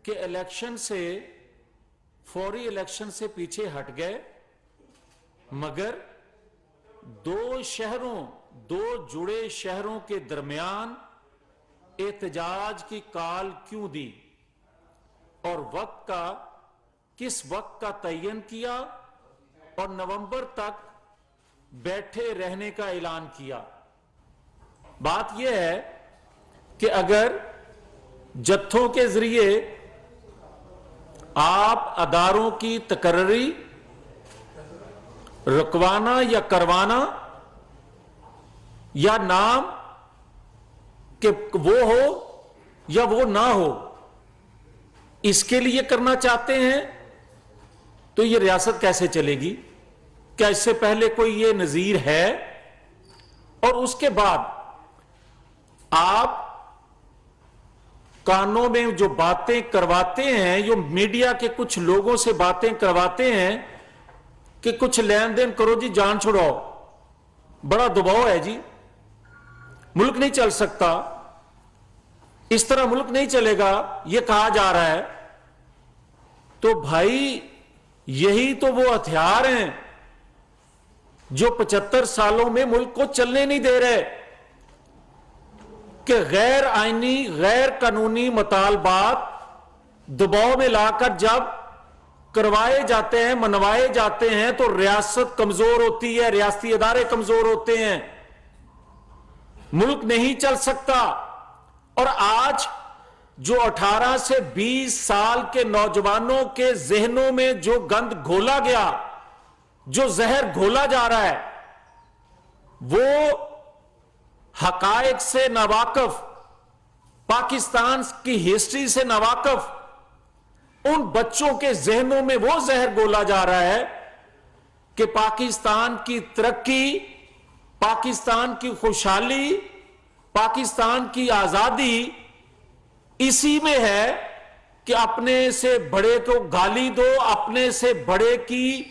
کہ الیکشن سے فوری الیکشن سے پیچھے ہٹ گئے، مگر دو جڑے شہروں کے درمیان احتجاج کی کال کیوں دی اور کس وقت کا تعین کیا اور نومبر تک بیٹھے رہنے کا اعلان کیا؟ بات یہ ہے کہ اگر جتھوں کے ذریعے آپ اداروں کی تقرری رکوانا یا کروانا یا نام کہ وہ ہو یا وہ نہ ہو اس کے لیے کرنا چاہتے ہیں تو یہ ریاست کیسے چلے گی؟ کیا اس سے پہلے کوئی یہ نظیر ہے؟ اور اس کے بعد آپ کانوں میں جو باتیں کرواتے ہیں، جو میڈیا کے کچھ لوگوں سے باتیں کرواتے ہیں کہ کچھ لین دین کرو جی، جان چھڑاؤ، بڑا دباؤ ہے جی، ملک نہیں چل سکتا، اس طرح ملک نہیں چلے گا، یہ کہا جا رہا ہے، تو بھائی یہی تو وہ ہتھیار ہیں جو 75 سالوں میں ملک کو چلنے نہیں دے رہے، کہ غیر آئینی غیر قانونی مطالبات دباؤ میں لا کر جب کروائے جاتے ہیں، منوائے جاتے ہیں تو ریاست کمزور ہوتی ہے، ریاستی ادارے کمزور ہوتے ہیں، ملک نہیں چل سکتا۔ اور آج جو 18 سے 20 سال کے نوجوانوں کے ذہنوں میں جو گند گھولا گیا، جو زہر گھولا جا رہا ہے، وہ حقائق سے ناواقف، پاکستان کی ہسٹری سے ناواقف ان بچوں کے ذہنوں میں وہ زہر گھولا جا رہا ہے کہ پاکستان کی ترقی، پاکستان کی خوشحالی، پاکستان کی آزادی اسی میں ہے کہ اپنے سے بڑے کو گالی دو، اپنے سے بڑے کی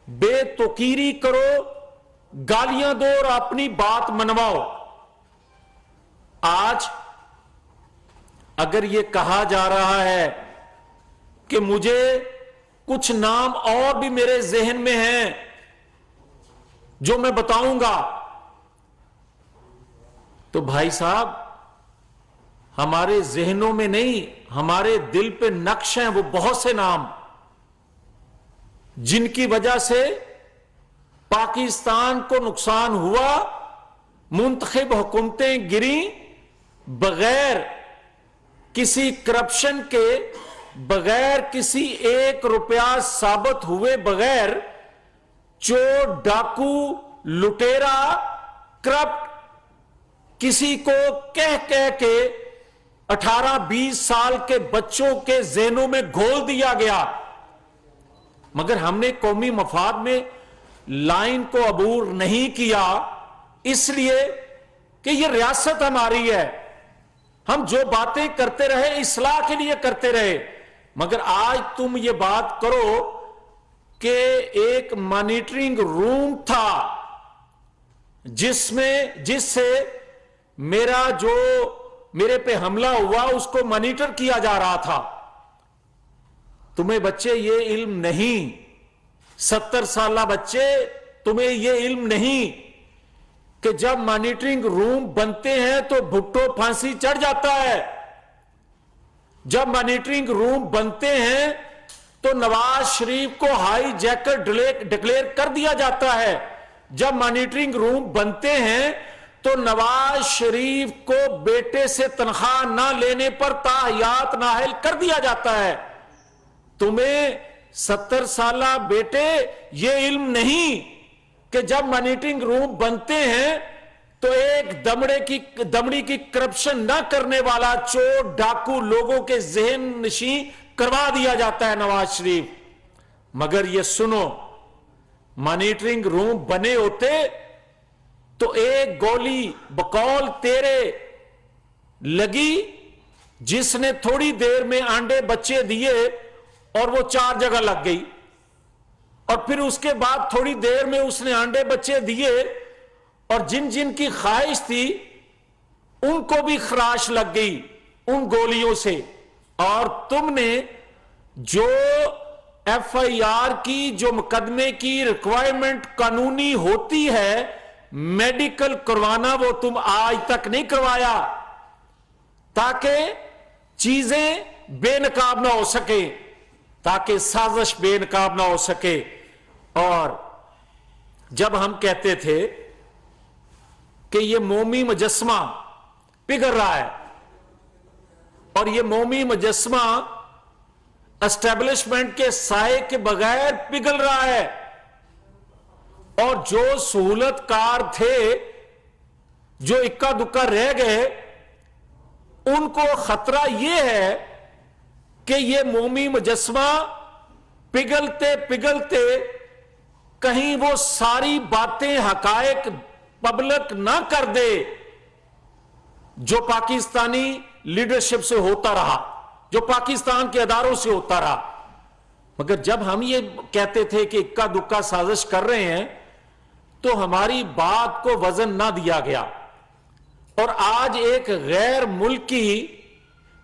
بے توقیری کرو، گالیاں دو اور اپنی بات منواؤ۔ آج اگر یہ کہا جا رہا ہے کہ مجھے کچھ نام اور بھی میرے ذہن میں ہیں جو میں بتاؤں گا، تو بھائی صاحب ہمارے ذہنوں میں نہیں، ہمارے دل پہ نقش ہیں وہ بہت سے نام، جن کی وجہ سے پاکستان کو نقصان ہوا، منتخب حکومتیں گریں، بغیر کسی کرپشن کے، بغیر کسی 1 روپیہ ثابت ہوئے بغیر، چور، ڈاکو، لٹیرا، کرپٹ کسی کو کہہ کے 18-20 سال کے بچوں کے ذہنوں میں گھول دیا گیا، مگر ہم نے قومی مفاد میں لائن کو عبور نہیں کیا، اس لیے کہ یہ ریاست ہماری ہے، ہم جو باتیں کرتے رہے اصلاح کے لیے کرتے رہے، مگر آج تم یہ بات کرو کہ ایک مانیٹرنگ روم تھا جس سے میرے پہ حملہ ہوا اس کو مانیٹر کیا جا رہا تھا۔ تمہیں بچے یہ علم نہیں، 70 سالہ بچے تمہیں یہ علم نہیں کہ جب مانیٹرنگ روم بنتے ہیں تو بھٹو پھانسی چڑھ جاتا ہے، جب مانیٹرنگ روم بنتے ہیں تو نواز شریف کو ہائی جیکر ڈکلیئر کر دیا جاتا ہے، جب مانیٹرنگ روم بنتے ہیں تو نواز شریف کو بیٹے سے تنخواہ نہ لینے پر تاحیات نااہل کر دیا جاتا ہے۔ تمہیں 70 سالہ بیٹے یہ علم نہیں کہ جب مانیٹرنگ روم بنتے ہیں تو ایک دمڑی کی کرپشن نہ کرنے والا چور ڈاکو لوگوں کے ذہن نشین کروا دیا جاتا ہے نواز شریف۔ مگر یہ سنو، مانیٹرنگ روم بنے ہوتے تو ایک گولی بقول تیرے لگی جس نے تھوڑی دیر میں آنڈے بچے دیے اور وہ 4 جگہ لگ گئی، اور پھر اس کے بعد تھوڑی دیر میں اس نے آنڈے بچے دیے اور جن جن کی خواہش تھی ان کو بھی خراش لگ گئی ان گولیوں سے۔ اور تم نے جو ایف آئی آر کی جو مقدمے کی ریکوائرمنٹ قانونی ہوتی ہے میڈیکل کروانا، وہ تم آج تک نہیں کروایا تاکہ چیزیں بے نقاب نہ ہو سکے، تاکہ سازش بے نقاب نہ ہو سکے۔ اور جب ہم کہتے تھے کہ یہ مومی مجسمہ پگھل رہا ہے اور یہ مومی مجسمہ اسٹیبلشمنٹ کے سائے کے بغیر پگھل رہا ہے، اور جو سہولت کار تھے جو اکا دکا رہ گئے ان کو خطرہ یہ ہے کہ یہ مومی مجسمہ پگھلتے پگھلتے کہیں وہ ساری باتیں حقائق پبلک نہ کر دے جو پاکستانی لیڈرشپ سے ہوتا رہا، جو پاکستان کے اداروں سے ہوتا رہا۔ مگر جب ہم یہ کہتے تھے کہ اکا دکا سازش کر رہے ہیں تو ہماری بات کو وزن نہ دیا گیا، اور آج ایک غیر ملکی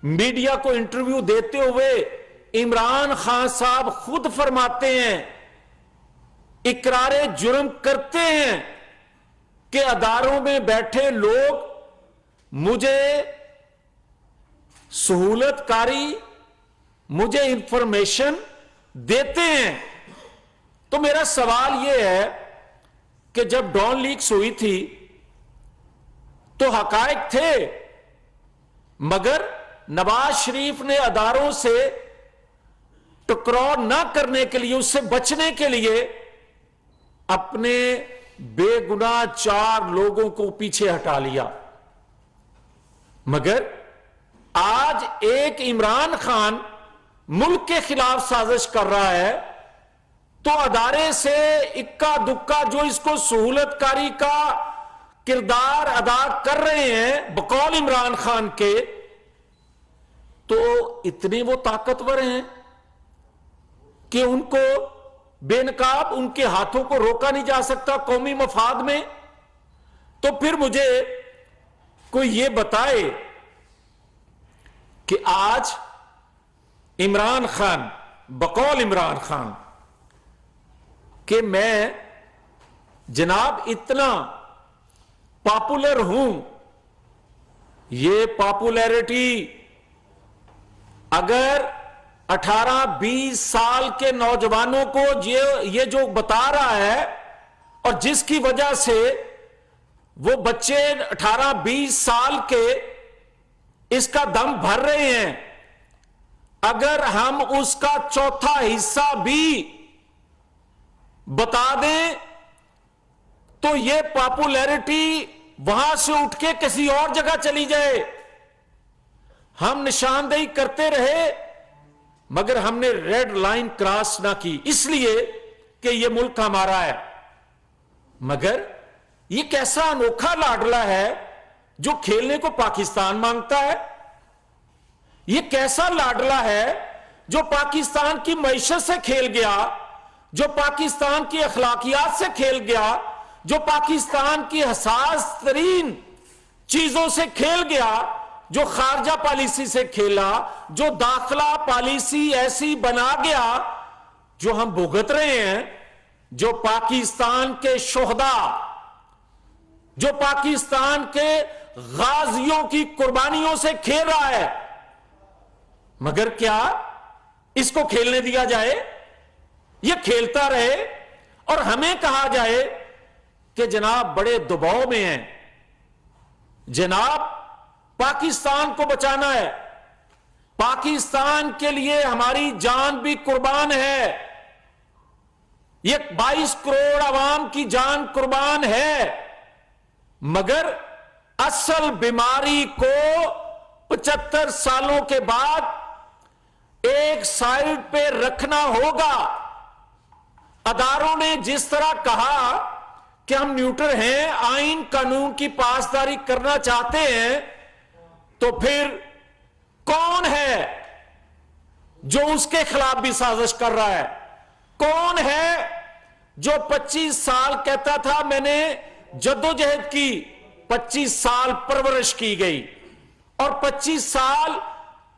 میڈیا کو انٹرویو دیتے ہوئے عمران خان صاحب خود فرماتے ہیں، اقرار جرم کرتے ہیں کہ اداروں میں بیٹھے لوگ مجھے سہولت کاری، مجھے انفارمیشن دیتے ہیں۔ تو میرا سوال یہ ہے کہ جب ڈان لیکس ہوئی تھی تو حقائق تھے، مگر نواز شریف نے اداروں سے ٹکراؤ نہ کرنے کے لیے، اس سے بچنے کے لیے اپنے بے گناہ 4 لوگوں کو پیچھے ہٹا لیا۔ مگر آج ایک عمران خان ملک کے خلاف سازش کر رہا ہے تو ادارے سے اکا دکا جو اس کو سہولت کاری کا کردار ادا کر رہے ہیں بقول عمران خان کے، تو اتنے وہ طاقتور ہیں کہ ان کو بے نقاب ان کے ہاتھوں کو روکا نہیں جا سکتا قومی مفاد میں۔ تو پھر مجھے کوئی یہ بتائے کہ آج عمران خان بقول عمران خان کہ میں جناب اتنا پاپولر ہوں، یہ پاپولیرٹی اگر 18-20 سال کے نوجوانوں کو یہ جو بتا رہا ہے اور جس کی وجہ سے وہ بچے 18-20 سال کے اس کا دم بھر رہے ہیں، اگر ہم اس کا چوتھا حصہ بھی بتا دیں تو یہ پاپولیرٹی وہاں سے اٹھ کے کسی اور جگہ چلی جائے۔ ہم نشاندہی کرتے رہے مگر ہم نے ریڈ لائن کراس نہ کی، اس لیے کہ یہ ملک ہمارا ہے۔ مگر یہ کیسا انوکھا لاڈلا ہے جو کھیلنے کو پاکستان مانگتا ہے؟ یہ کیسا لاڈلا ہے جو پاکستان کی معیشت سے کھیل گیا، جو پاکستان کی اخلاقیات سے کھیل گیا، جو پاکستان کی حساس ترین چیزوں سے کھیل گیا، جو خارجہ پالیسی سے کھیلا، جو داخلہ پالیسی ایسی بنا گیا جو ہم بھگت رہے ہیں، جو پاکستان کے شہداء، جو پاکستان کے غازیوں کی قربانیوں سے کھیل رہا ہے۔ مگر کیا اس کو کھیلنے دیا جائے؟ یہ کھیلتا رہے اور ہمیں کہا جائے کہ جناب بڑے دباؤ میں ہیں، جناب پاکستان کو بچانا ہے، پاکستان کے لیے ہماری جان بھی قربان ہے، یہ 22 کروڑ عوام کی جان قربان ہے، مگر اصل بیماری کو 75 سالوں کے بعد ایک سائیڈ پہ رکھنا ہوگا۔ اداروں نے جس طرح کہا کہ ہم نیوٹر ہیں، آئین قانون کی پاسداری کرنا چاہتے ہیں، تو پھر کون ہے جو اس کے خلاف بھی سازش کر رہا ہے؟ کون ہے جو 25 سال کہتا تھا میں نے جدوجہد کی، 25 سال پرورش کی گئی اور 25 سال